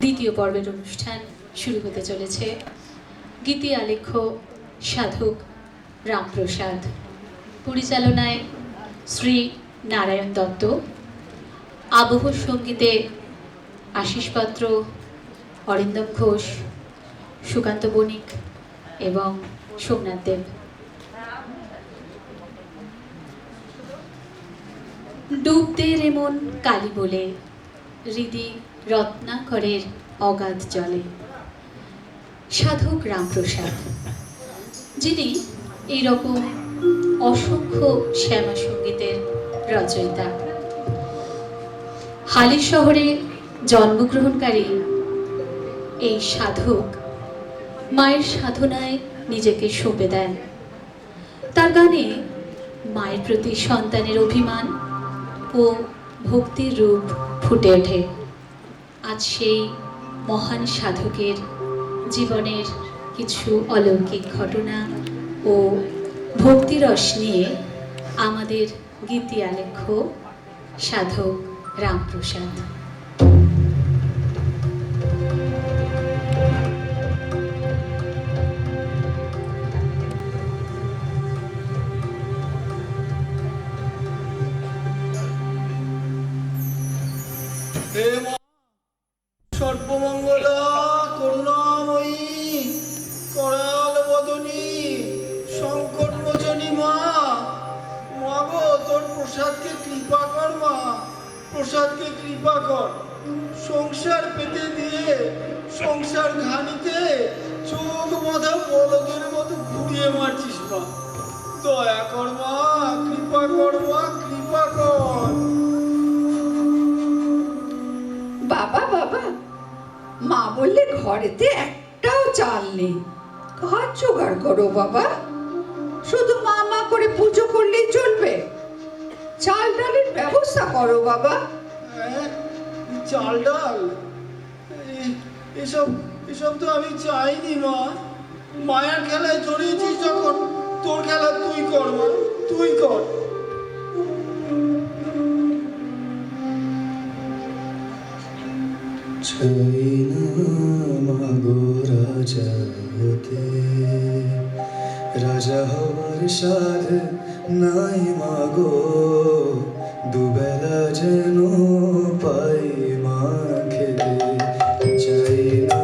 দ্বিতীয় পর্বের অনুষ্ঠান শুরু হতে চলেছে। গীতি আলেখ্য সাধক রামপ্রসাদ, পরিচালনায় শ্রী নারায়ণ দত্ত, আবহ সঙ্গীতে আশিস পাত্র, অরিন্দম ঘোষ, সুকান্ত বণিক এবং সোমনাথ দেব। ডুব দে রে মন কালী বলে হৃদি রত্নাকরের অগাধ জলে। সাধক রামপ্রসাদ, যিনি এইরকম অসংখ্য শ্যামা সঙ্গীতের রচয়িতা। হালি শহরে জন্মগ্রহণকারী এই সাধক মায়ের সাধনায় নিজেকে সঁপে দেন। তার গানে মায়ের প্রতি সন্তানের অভিমান ও ভক্তির রূপ ফুটে ওঠে। আজ সেই মহান সাধকের জীবনের কিছু অলৌকিক ঘটনা ও ভক্তিরস নিয়ে আমাদের গীতি আলেখ্য সাধক রামপ্রসাদ। সর্বমঙ্গলা করুণাময়ী করাল বদনী সংকট মোচনী মা, মা গো তোর প্রসাদকে কৃপা কর মা, প্রসাদকে কৃপা কর। সংসার পেতে দিয়ে সংসার ঘানিতে চোখ বাঁধা বলদের মতো ঘুরিয়ে মারছিস মা, দয়া কর মা, কৃপা কর মা, কৃপা কর। বাবা বাবা, মা বললে ঘরেতে একটাও চাল নেই, ঘর জোগাড় করো বাবা। শুধু মা মা করে পুজো করলেই চলবে? চাল ডালের ব্যবস্থা করো বাবা। চাল ডাল এসব এসব তো আমি চাইনি মা। মায়ের খেলায় জড়িয়েছিস যখন, তোর খেলা তুই কর মা, তুই কর। চাই না মাগো রাজা হতে, রাজা হওয়ার সাধ নাই মাগো, দুবেলা যেন পাই মা খেতে। চাই না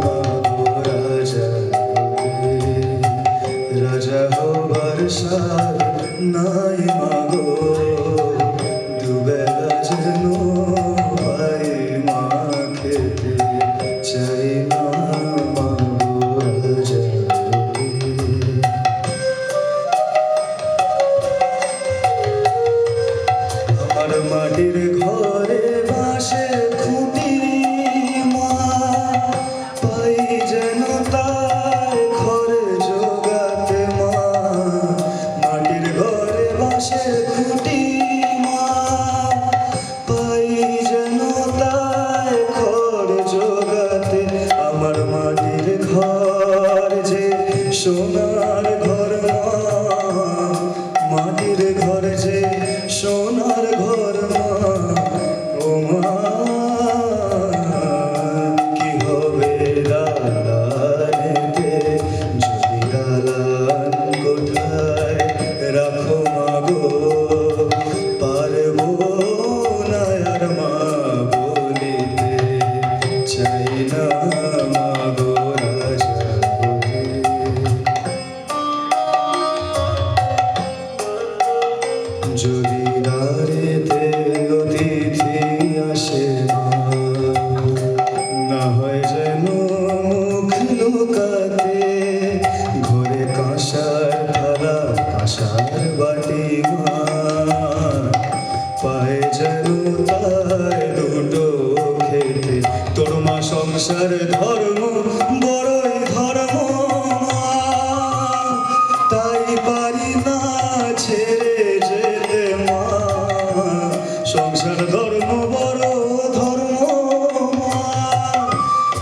মাগো রাজা হতে, রাজা হওয়ার সাধ নাই মাগো, দুবেলা যেন পাই মা খেতে। চাই না মাগো রাজা হতে। আমার মাটির ঘরে বাসে খুঁটি মা, পাই যেন তাই ঘরে জোগাতে মা। মাটির ঘরে বাসে খুঁটি মা, পাই যেন তাই ঘরে জোগাতে। আমার মাটির ঘর যে সোনার ঘর মা, মাটির ঘর যে সোনার ঘর মা। ও মা, কি হবে দালানেতে যদি দালান কোঠায় রাখো মাগো, পারবো না আর মা বলিতে। চাই না মাগো রাজা হতে। যদি দ্বারেতে অতিথি আসে মা, না হয় যেন মুখ লুকাতে। ঘরে কাঁসার থালা কাঁসার বাটি মা, পায়ে যেন তাই দুটো খেতে। তোর মা সংসার ধর্ম বড়ই ধর্ম মা, তাই পারি না ছেড়ে যেতে মা। সংসার ধর্ম বড় ধর্ম মা,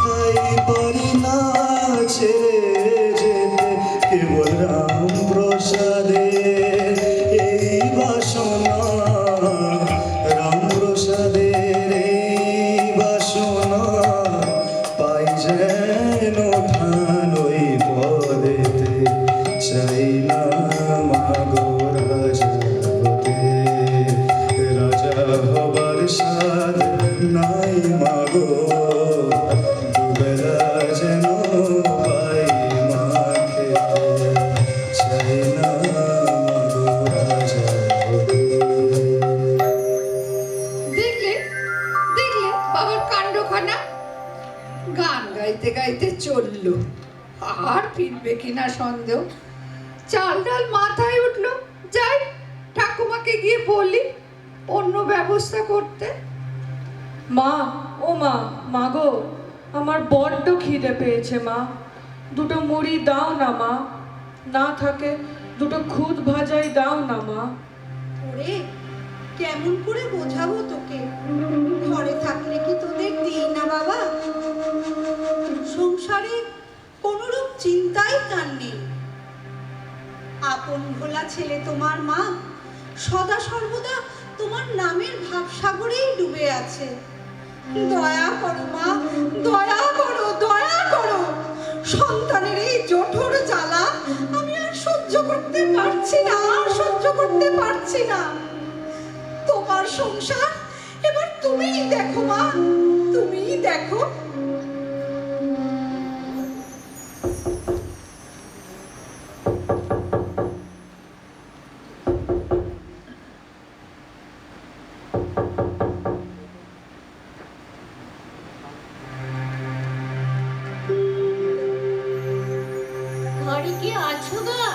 তাই পারি না ছেড়ে যেতে। কেবল রাম প্রসাদের এই বাসনা, রাম প্রসাদের এই বাসনা। গো দুবেলা যেন পাই মা খেতে চাই না মাগো রাজা হতে। দেখলে দেখলে বাবার কাণ্ডখানা, গান গাইতে গাইতে চললো, আর ফিরবে কিনা সন্দেহ। চাল ডাল মাথায় উঠলো, যাই ঠাকুমাকে গিয়ে বলি অন্য ব্যবস্থা করতে। মা, ও মা, মা গো, আমার বড্ড খিদে পেয়েছে মা, দুটো মুড়ি দাও না মা, না থাকে দুটো খুদ ভাজাই দাও না মা। ওরে কেমন করে বোঝাবো তোকে, ঘরে থাকলে কি তোদের দিই না বাবা? সংসারে কোনরূপ চিন্তাই তার নেই। আপন ভোলা ছেলে তোমার মা সদা সর্বদা তোমার নামের ভাবসাগরেই ডুবে আছে। দয়া করো মা, দয়া করো, দয়া করো। সন্তানের এই জঠর জ্বালা আমি আর সহ্য করতে পারছি না, আর সহ্য করতে পারছি না। তোমার সংসার এবার তুমিই দেখো মা, তুমিই দেখো। ঘরে কি আছো গা?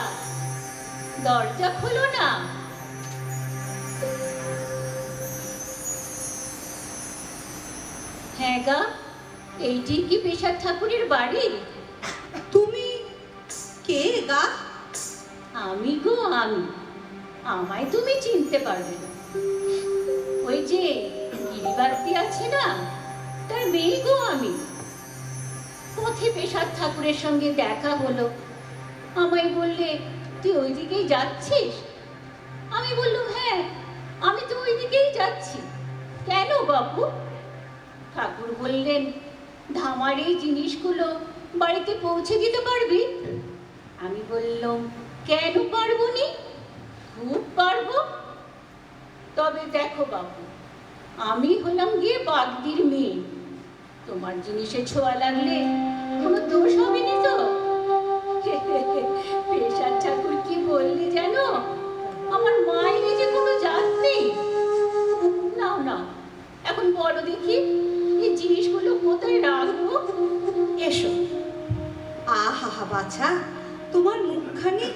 দরজা খোলো না। হ্যাঁ গা, এইটি কি পেশার ঠাকুরের বাড়ি? তুমি কে গা? আমি গো আমি, আমায় তুমি চিনতে পারবে না। ওই যে গিরিবাতি আছে না, তার মেয়ে গো আমি। পথে পেশার ঠাকুরের সঙ্গে দেখা হলো, আমায় বললে তুই ওই দিকেই যাচ্ছিস? আমি বললাম হ্যাঁ, আমি তো ওই দিকেই যাচ্ছি। কেন বাবু? ঠাকুর বললেন ধামার এই জিনিসগুলো বাড়িতে পৌঁছে দিতে পারবি? আমি বললাম কেন পারবো নি, খুব পারবো। তবে দেখো বাবু, আমি হলাম গিয়ে বাগদির মেয়ে, তোমার জিনিসে ছোঁয়া লাগলে কোনো দোষ হবে না তো? পেশার ঠাকুর কি বললি জানো, আমার মায়ের যে কোনো জাত নেই। নাও নাও, এখন বলো দেখি এই জিনিসগুলো কোথায় রাখবো? এসো। আহা হা বাছা, তোমার মুখখানি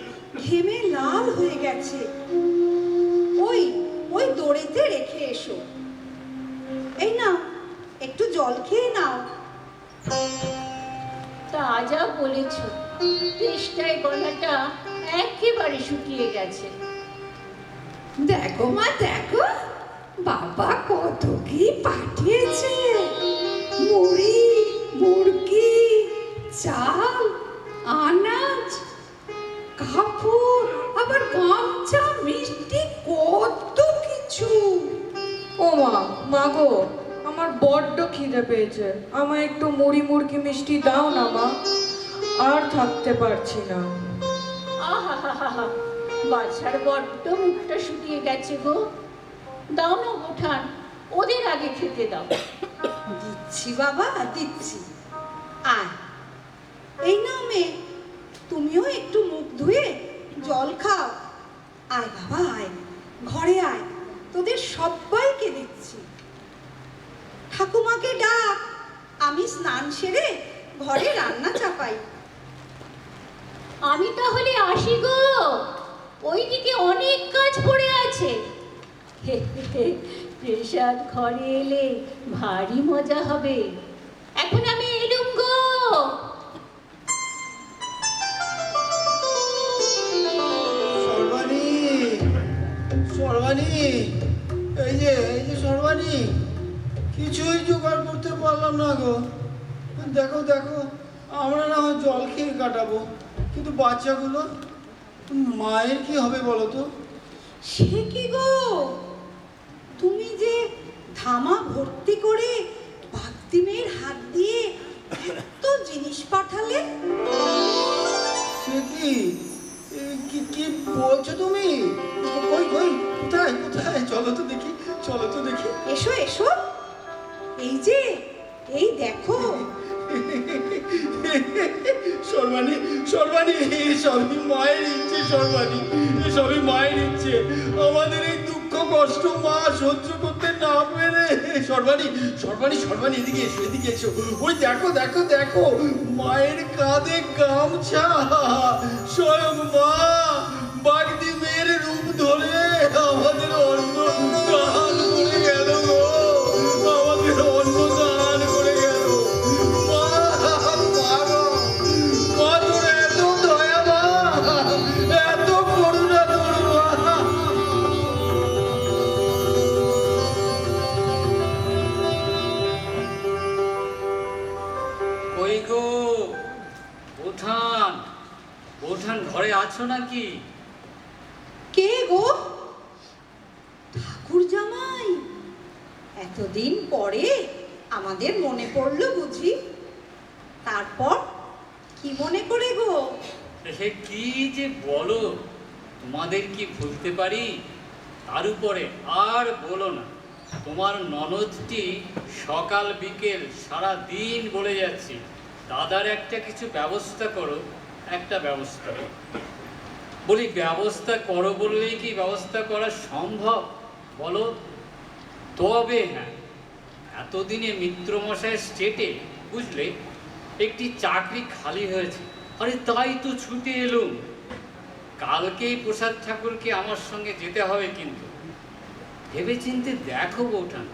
ঘেমে লাল হয়ে গেছে। ওই ওই দড়িতে রেখে এসো। এই নাও, একটু জল খেয়ে নাও। তা যা বলেছ, তেষ্টায় গলাটা একেবারে শুকিয়ে গেছে। দেখো মা দেখো, বাবা কত কি পাঠিয়েছে। মুড়ি, মুরগি, চাল, আনাজ, কাপড়, আবার গামছা, মিষ্টি, কত কিছু। ও মা, মা গো, আমার বড্ড খিদে পেয়েছে, আমায় একটু মুড়ি মুরগি মিষ্টি দাও না মা, আর থাকতে পারছি না। আহা, বাছার বড্ড মুখটা শুকিয়ে গেছে গো। দাও না ওঠান, ওদের আগে খেতে দাও। দিচ্ছি বাবা, দিচ্ছি। আয়, এই নাও মেয়ে, তুমিও একটু মুখ ধুয়ে জল খাও। আয় বাবা আয়, ঘরে আয়, তোদের সবাইকে দিচ্ছি। ঠাকুমাকে ডাক, আমি স্নান সেরে ঘরে রান্না চাপাই। আমি তাহলে আসি গো, ওইদিকে অনেক কাজ পড়ে আছে। প্রসাদ ঘরে এলে ভারী মজা হবে। এখন আমি এলুম গো। সর্বাণী, সর্বাণী, এই যে সর্বাণী, কিছুই জোগাড় করতে পারলাম না গো। দেখো দেখো, আমরা না হয় জল খেয়ে কাটাবো, কিন্তু বাচ্চাগুলো, মায়ের কি হবে বলো তো? সে কি গো, তুমি যে ধামা ভর্তি করে ভক্তি মেয়ের হাত দিয়ে এত জিনিস পাঠালে। সে কি কি কি বলছো তুমি? কই কই, কোথায় কোথায়? চলো তো দেখি, চলো তো দেখি। এসো এসো, এই যে এই দেখো, সর্বাণী, সর্বাণী, সবই মায়ের ইচ্ছে, সর্বাণী, সবই মায়ের ইচ্ছে। আমাদের এই দুঃখ কষ্ট মা সহ্য করতে না পেরে। সর্বাণী, সর্বাণী, সর্বাণী, এদিকে এসো, এদিকে এসো। ওই দেখো, দেখো, দেখো, মায়ের কাঁধে গামছা। স্বয়ং মা বাগদি মেয়ের রূপ ধরে আমাদের অন্ন দান করে গেল গো, আমাদের অন্ন দান করে গেল। মা, মা গো, মা তোর এত দয়া, মা এত করুণা তোর, মা। কই গো উঠান, উঠান, ঘরে আছো নাকি? কে গো? ঠাকুর জামাই, এতদিন পরে আমাদের মনে পড়লো বুঝি? তারপর কি মনে করে গো? সে কি যে বলো, তোমাদের কি ভুলতে পারি? তার উপরে আর বলো না, তোমার ননদটি সকাল বিকেল সারা দিন বলে যাচ্ছি, দাদার একটা কিছু ব্যবস্থা করো, একটা ব্যবস্থা করো। বলি ব্যবস্থা করো বললেই কি ব্যবস্থা করা সম্ভব বলো? তবে হ্যাঁ, এতদিনে মিত্রমশাই স্টেটে বুঝলে একটি চাকরি খালি হয়েছে। আরে তাই তো ছুটে এলুম। কালকেই প্রসাদ ঠাকুরকে আমার সঙ্গে যেতে হবে, কিন্তু ভেবেচিন্তে দেখো বৌঠান,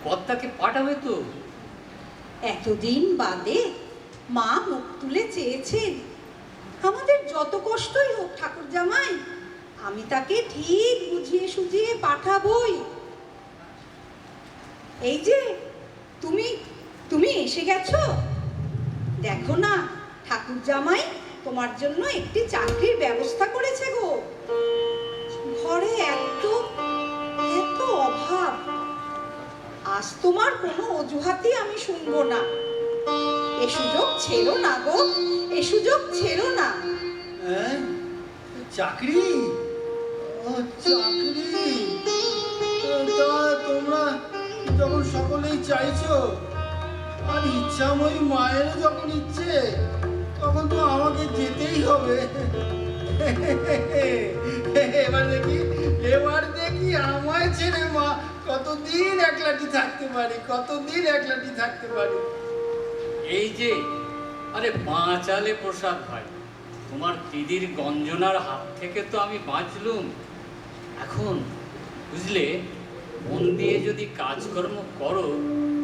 কর্তাকে পাঠাবে তো। এতদিন বাদে মা মুখ তুলে চেয়েছেন, আমাদের যত কষ্টই হোক ঠাকুর জামাই, আমি তাকে ঠিক বুঝিয়ে সুঝিয়ে পাঠাবই। এই যে তুমি তুমি এসে গেছো, দেখো না ঠাকুর জামাই তোমার জন্য একটি চাকরির ব্যবস্থা করেছে গো। ঘরে এত এত অভাব, আজ তোমার কোনো অজুহাতই আমি শুনবো না। এ সুযোগ ছেড়ো না গো, এ সুযোগ ছেড়ো না। হ্যাঁ, চাকরি, ও চাকরি। তা তোমরা যখন সকলেই চাইছো, আর ইচ্ছাময়ী মায়েরও যখন ইচ্ছে, তখন তো আমাকে যেতেই হবে। এবার দেখি, এবার দেখি আমায় ছেড়ে মা কতদিন একলাটি থাকতে পারি, কতদিন একলাটি থাকতে পারি। এই যে, আরে বাঁচালে প্রসাদ ভাই, তোমার দিদির গঞ্জনার হাত থেকে তো আমি বাঁচলুম। এখন বুঝলে, মন দিয়ে যদি কাজকর্ম করো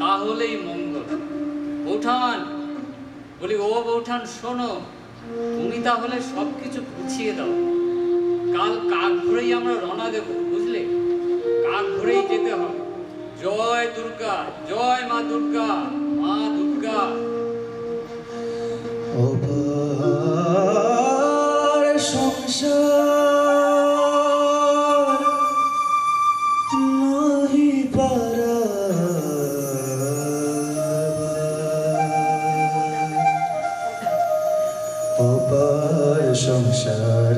তাহলেই মঙ্গল। বৌঠান, বলি ও বৌঠান শোনো, তুমি তাহলে সব কিছু গুছিয়ে দাও। কাল কাক ভোরেই আমরা রওনা দেবো, বুঝলে? কাক ভোরেই যেতে হবে। জয় দুর্গা, জয় মা দুর্গা, মা দুর্গা। অপার সংসার নাহি পারা, অপার সংসার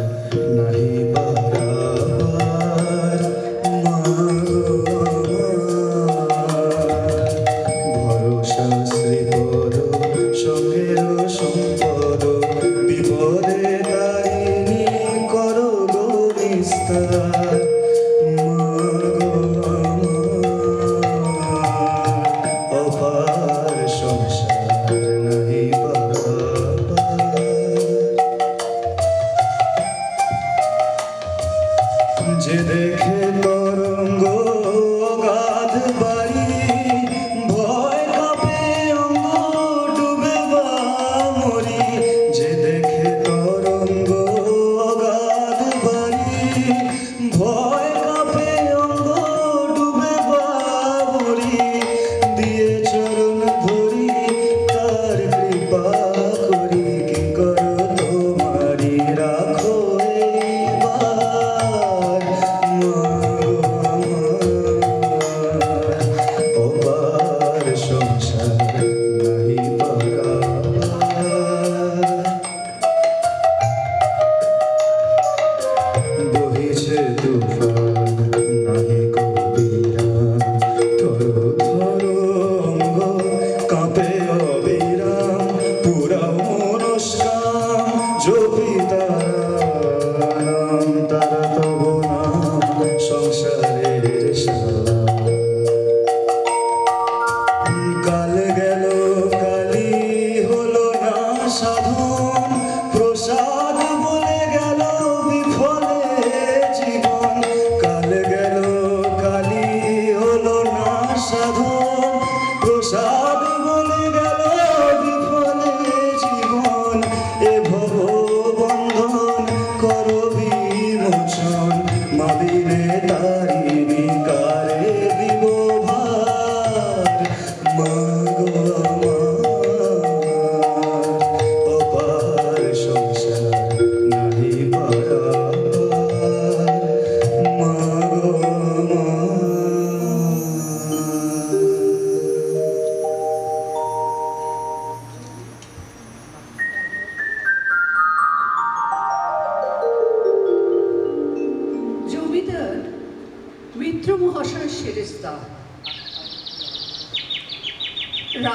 নাহি পারাবার, ভরসা শ্রীপদ সঙ্গের সম্পদ, বিপদে তারিণী করো গো নিস্তার। অপার সংসার নাহি পারাবার, যে দেখে তরঙ্গ গাধ বাড়ি, ভয় কাঁপে অঙ্গ ডুবে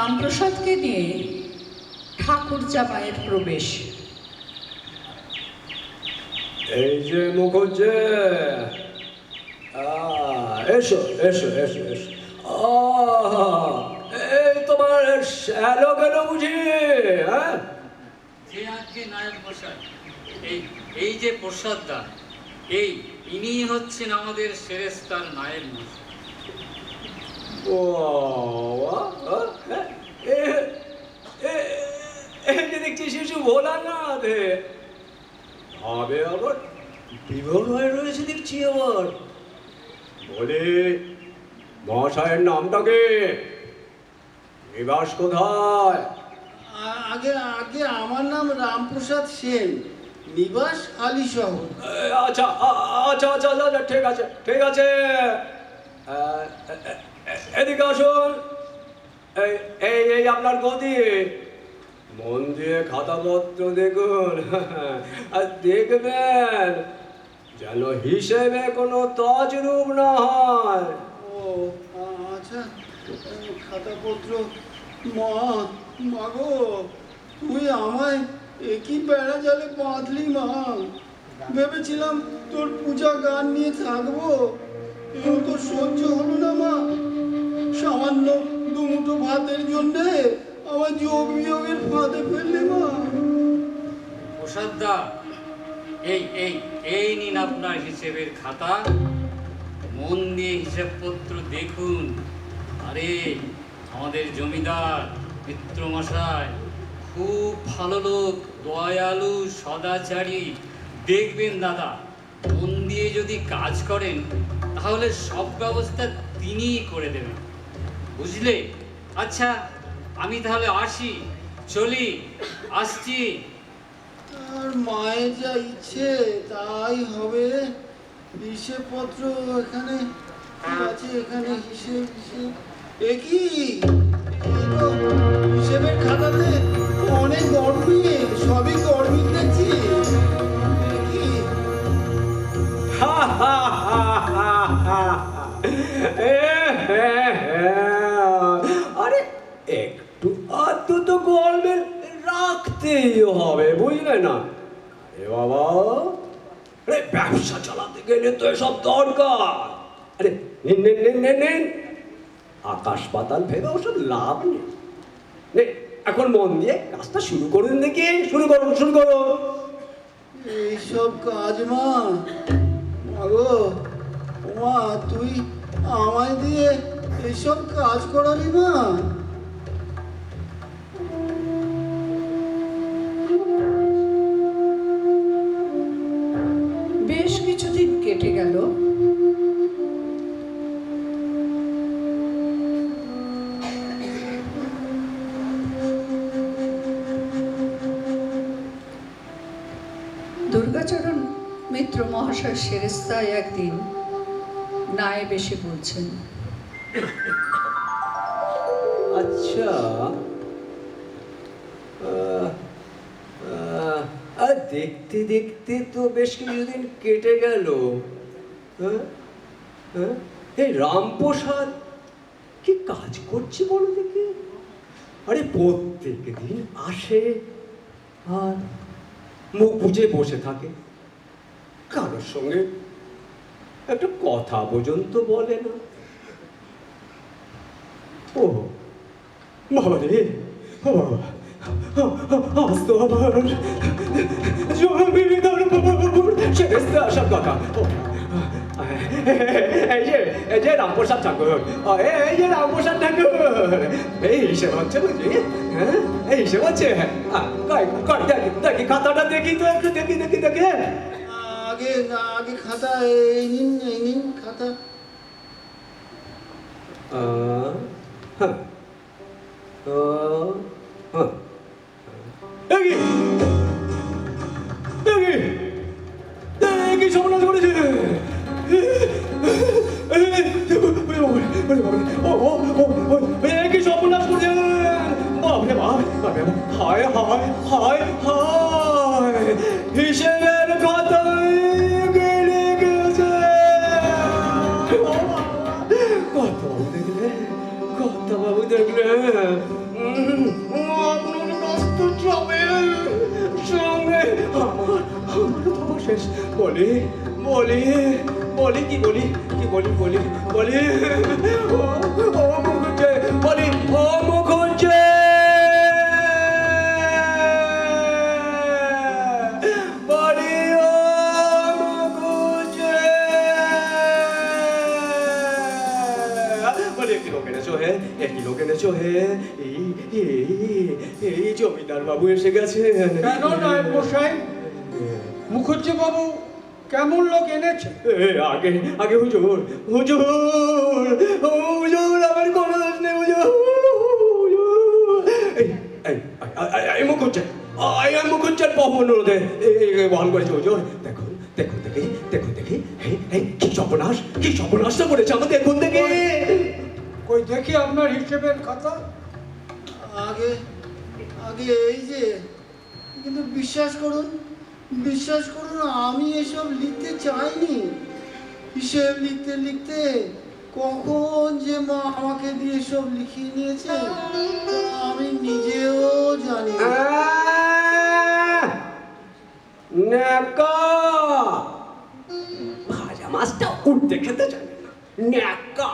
রামপ্রসাদকে নিয়ে ঠাকুর জামাইয়ের প্রবেশ। এই যে মুখুজ্জে, এসো এসো এসো এসো। এই তোমার শ্যালো গেল বুঝি? হ্যাঁ, যে আজকে নায়ক মশাই, এই যে প্রসাদ দা, ইনি হচ্ছেন আমাদের সেরেস্তার নায়েব মশাই। ও এই যে দেখছি শিশু ভোলা না দে হবে, আবার বিভোর হয়ে রয়েছে দেখছি। আবার বলে মহাশয়ের নামটাকে, নিবাস কোথায়? আগে আগে আমার নাম রামপ্রসাদ সেন, নিবাস আলীশহর। আচ্ছা আচ্ছা আচ্ছা আচ্ছা, ঠিক আছে ঠিক আছে। এদিকে আসুন। এই এই আপনার গদি, মন দিয়ে খাতাপত্র দেখুন আর দেখবেন যেন হিসেবে কোনো তজরূপ না হয়। ও আচ্ছা, খাতাপত্র। মা গো, তুই আমায় একই বেড়া জালে বাঁধলি মা। ভেবেছিলাম তোর পূজা গান নিয়ে থাকবো, এও তো সহ্য হলো না মা। সামান্য দুমুঠো ভাতের জন্যে আমার যোগ বিয়োগের ফাঁদে ফেললি মা। প্রসাদ দা, এই নিন আপনার হিসেবের খাতা, মন দিয়ে হিসেবপত্র দেখুন। আরে আমাদের জমিদার মিত্রমশাই খুব ভালো লোক, দয়ালু, সদাচারী। দেখবেন দাদা, মন দিয়ে যদি কাজ করেন তাহলে সব ব্যবস্থা তিনিই করে দেবেন, বুঝলে? আচ্ছা, আমি তাহলে আসি, চলি, আসছি। আর মায়ের যা ইচ্ছে তাই হবে। হিসেবপত্র এখানে আছে, এখানে হিসেব হিসেব একই। হিসেবের খাতাতে অনেক গরমিল, সবই গরমিল দেখছি। একই। আরে একটু আধটু তো গরমিল রাখতেই হবে, বুঝলে না? এ বাবা, আরে ব্যবসা চালাতে গেলে তো এসব দরকার। আরে নিন নিন নিন নিন নিন, আকাশ পাতাল ভেবে ওসব লাভ নেই। এখন মন দিয়ে কাজটা শুরু করুন দেখি, শুরু করুন শুরু করুন। এইসব কাজ মা, মাগো মা, তুই আমায় দিয়ে এইসব কাজ করাবি মা? বেশ কিছুদিন কেটে গেল। দুর্গাচরণ মিত্র মহাশয় সেরেস্তায় একদিন নায়েব এসে বলছেন, আচ্ছা, দেখতে দেখতে তো বেশ কিছুদিন কেটে গেল। এই রামপ্রসাদ কি কাজ করছে বলো দেখি? আরে প্রত্যেক দিন আসে আর মুখ বুজে বসে থাকে, কারোর সঙ্গে একটা কথা পর্যন্ত বলে না। ও বাবা রে, ও বাবা, আজ তো আবার জমিদার বাবুর সেরেস্তা আসার কথা। এই যে রামপ্রসাদ ঠাকুর, এই যে রামপ্রসাদ ঠাকুর, এই হিসেব হচ্ছে বুঝলি? হ্যাঁ, এই হিসেব হচ্ছে। দেখি খাতাটা দেখি তো একটু, দেখি দেখি দেখি। আগে আগে খাতা এই নিন খাতা। হ্যাঁ, কি সর্বনাশ করেছে? কি সর্বনাশ করেছে? বাপরে বাপ, হায় হায় হায় হায়, হিসেবের কথায় গেলে গেছে। কত বাবু দেখলে, কত বাবু দেখলে, বলি বলি বলি কি বলি কি বলি বলি বলি ও মুখুজ্জে বলি ও মুখুজ্জে বলি ও মুখুজ্জে বলি একটি লোক এনেছো হে একটি লোক এনেছো হে এই জমিদার বাবু এসে গেছে কেন নায়ক মশাই? মুখুজ্জে বাবু কেমন লোক এনেছে? আগে আগে হুজুর হুজুর হুজুর আমার কোনো দোষ নেই হুজুর এই মুখুজ্জে মুখুজ্জের অনুরোধে বহন করেছে হুজুর। দেখুন দেখুন দেখি দেখুন দেখি কি সর্বনাশটা করেছে আমার দেখুন দেখি। কই দেখি আপনার হিসেবের খাতা। আগে আগে এই যে, কিন্তু বিশ্বাস করুন আমি এসব লিখতে চাইনি। হিসেব লিখতে লিখতে কখন যে মা আমাকে দিয়ে সব লিখিয়ে নিয়েছে আমি নিজেও জানি না। ন্যাকা ভাজা মাছটা উঠতে খেতে জানে না ন্যাকা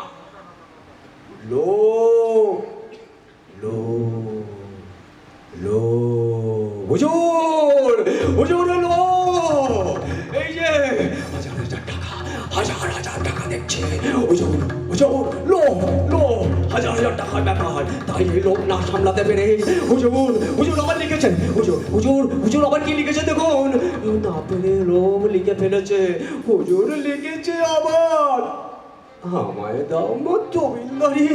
লো লো লো হুজুর হুজুর লো এই যে হাজার টাকা দেখছে হুজুর হুজুর লো লো হাজার টাকার ব্যাপার তাই এই লোক না সামলাতে পেরে হুজুর আবার লিখেছেন হুজুর আবার কি লিখেছে দেখুন না পেরে লোক লিখে ফেলেছে হুজুর লিখেছে আবার আমায় দাও মা জমিদারি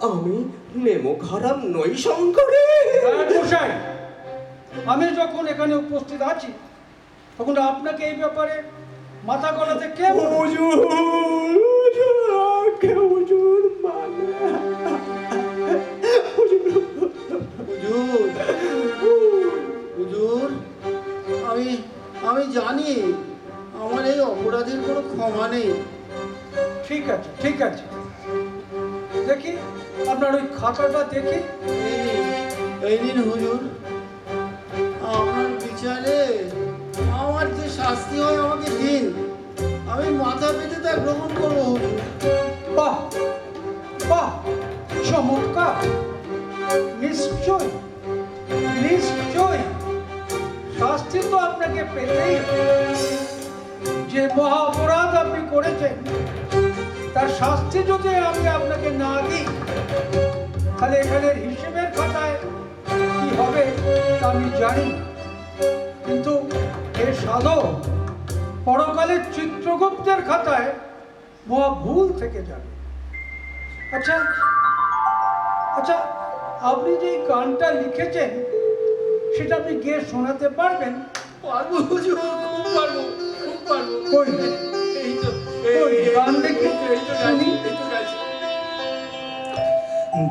আমি নেমো খারাপ নই শঙ্করে। মশাই, আমি যখন এখানে উপস্থিত আছি তখন আপনাকে এই ব্যাপারে মাথা গলাতে কে হুজুর মানে হুজুর আমি জানি আমার এই অপরাধের কোনো ক্ষমা নেই। ঠিক আছে দেখি আপনার ওই খাতাটা দেখি। এই নিন হুজুর, আপনার বিচারে আমার যে শাস্তি হয় আমাকে দিন, আমি মাথা পেতে তা গ্রহণ করবো। বাহ বাহ, চমৎকার! নিশ্চয় শাস্তি তো আপনাকে পেতেই হবে। যে মহা অপরাধ আপনি করেছেন তার শাস্তি যদি আমি আপনাকে না দিই তাহলে এখানের হিসেবের খাতায় কি হবে তা আমি জানি, কিন্তু এর সাধক পরকালের চিত্রগুপ্তের খাতায় মহা ভুল থেকে যাবে। আচ্ছা আচ্ছা, আপনি যে গানটা লিখেছেন সেটা আপনি গিয়ে শোনাতে পারবেন? পারবো হুজুর, খুব পারবো। কই গান দেখি শুনি।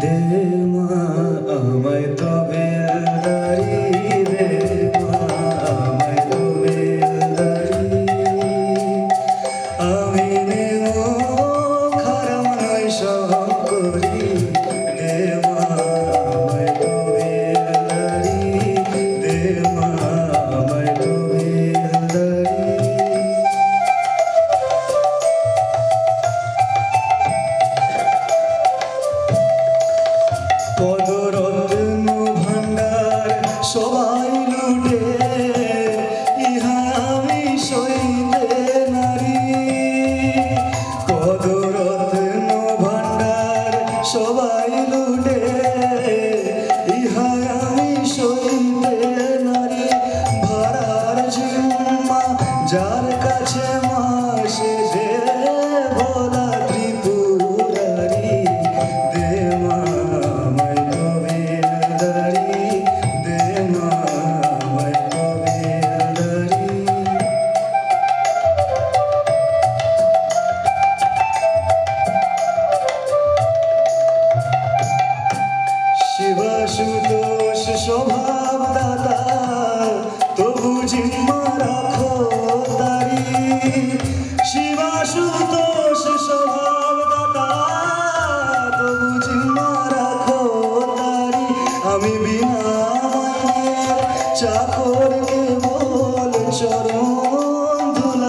দে মা আমায় তবে দে মা আমায় তবে আমি নেমো খারাপ নয় শঙ্করি দে মা আমায় তবে দে মা আমায় তবে পদরত্ন ভান্ডার সবাই লুটে ইহা আমি সইতে নারী পদরত্ন ভান্ডার সবাই লুটে ইহা আমি সইতে নারী ভাড়ার জিম্মা যার কাছে মাসে দে ভোলা ত্রিপুরারি দে মা আমায় কবিরদারি দে মা আমায় কবিরদারি শিবাশুতোষ স্বভাব দাতা তবু জিম্মা রাখো দারি শিবাশুতোষ স্বভাব দাতা তবু জিম্মা রাখো দারি আমি বিনা মাইনের চাকর কেবল চরণ ধুলা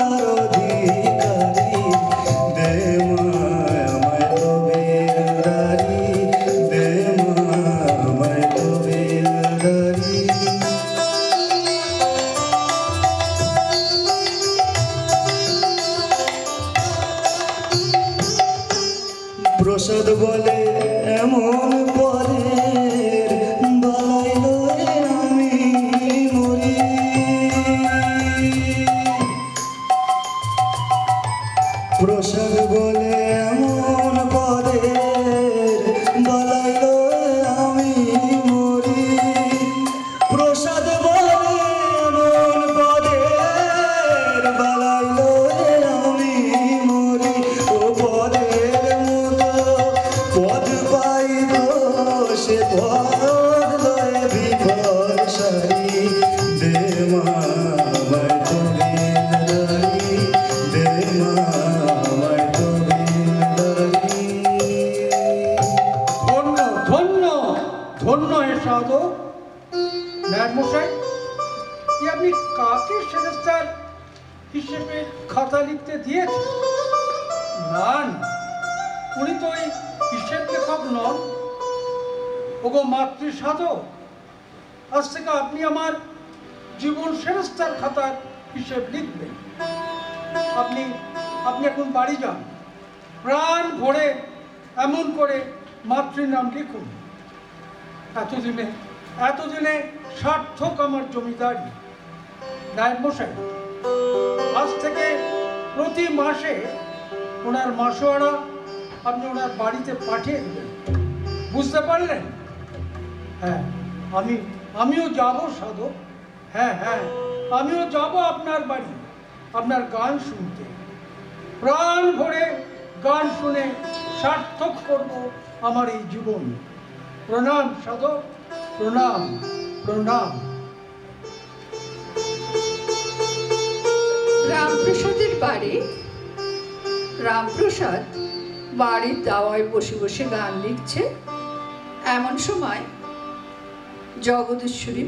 মাগো, ন্যায় মশাই, কি আপনি কাকে সেরেস্তার হিসেবে খাতা লিখতে দিয়েছেন? না না, উনি তো ওই হিসেব লেখক নন। ওগো মাতৃ সাধক, আজ থেকে আপনি আমার জীবন সেরেস্তার খাতার হিসেব লিখবেন। আপনি আপনি এখন বাড়ি যান, প্রাণ ভরে এমন করে মাতৃনাম লিখুন। এতদিনে সার্থক আমার জমিদারি। নায়েব মশাই, আজ থেকে প্রতি মাসে ওনার মাসোয়ারা আপনি ওনার বাড়িতে পাঠিয়ে দেবেন, বুঝতে পারলেন? হ্যাঁ, আমিও যাব সাধক। হ্যাঁ হ্যাঁ, আমিও যাব আপনার বাড়ি, আপনার গান শুনতে। প্রাণ ভরে গান শুনে সার্থক করব আমার এই জীবন। প্রণাম সাধক, প্রণাম প্রণাম। রামপ্রসাদের বাড়ি। রামপ্রসাদ বাড়ির দাওয়ায় বসে বসে গান লিখছে। এমন সময় জগদীশ্বরী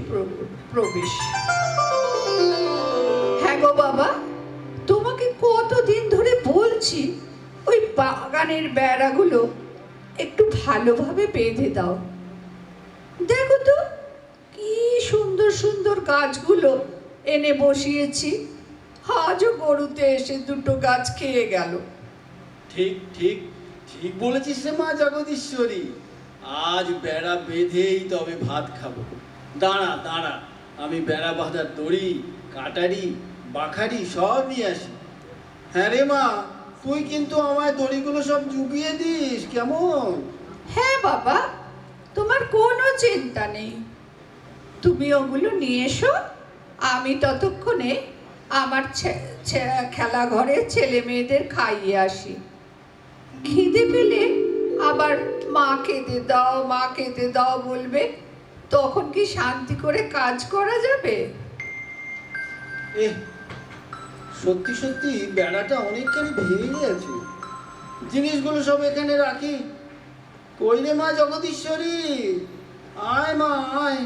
প্রবেশ। হ্যাঁ গো বাবা, তোমাকে কতদিন ধরে বলছি ওই বাগানের বেড়াগুলো একটু ভালোভাবে বেঁধে দাও। দেখো তো কি সুন্দর সুন্দর গাছগুলো এনে বসিয়েছি। আজও গরুতে এসে দুটো গাছ খেয়ে গেল। ঠিক ঠিক ঠিক বলেছিস রে মা জগদীশ্বরী, আজ বেড়া বেঁধেই তবে ভাত খাবো। দাঁড়া দাঁড়া, আমি বেড়া বাঁধার দড়ি, কাটারি, বাখারি সব নিয়ে আসি। হ্যাঁ রে মা, তুই কিন্তু আমায় দড়িগুলো সব জুগিয়ে দিস কেমন? হ্যাঁ বাবা, তোমার কোনো চিন্তা নেই। তুমি ওগুলো নিয়ে এসো, আমি ততক্ষণে আমার খেলা ঘরে ছেলে মেয়েদের খাইয়ে আসি। খিদে পেলে আবার মা খেতে দাও, মা খেতে দাও বলবে, তখন কি শান্তি করে কাজ করা যাবে? সত্যি সত্যি বেড়াটা অনেকখানি ভেঙে গেছে। জিনিসগুলো সব এখানে রাখি। কই রে মা জগদীশ্বরী, আয় মা আয়।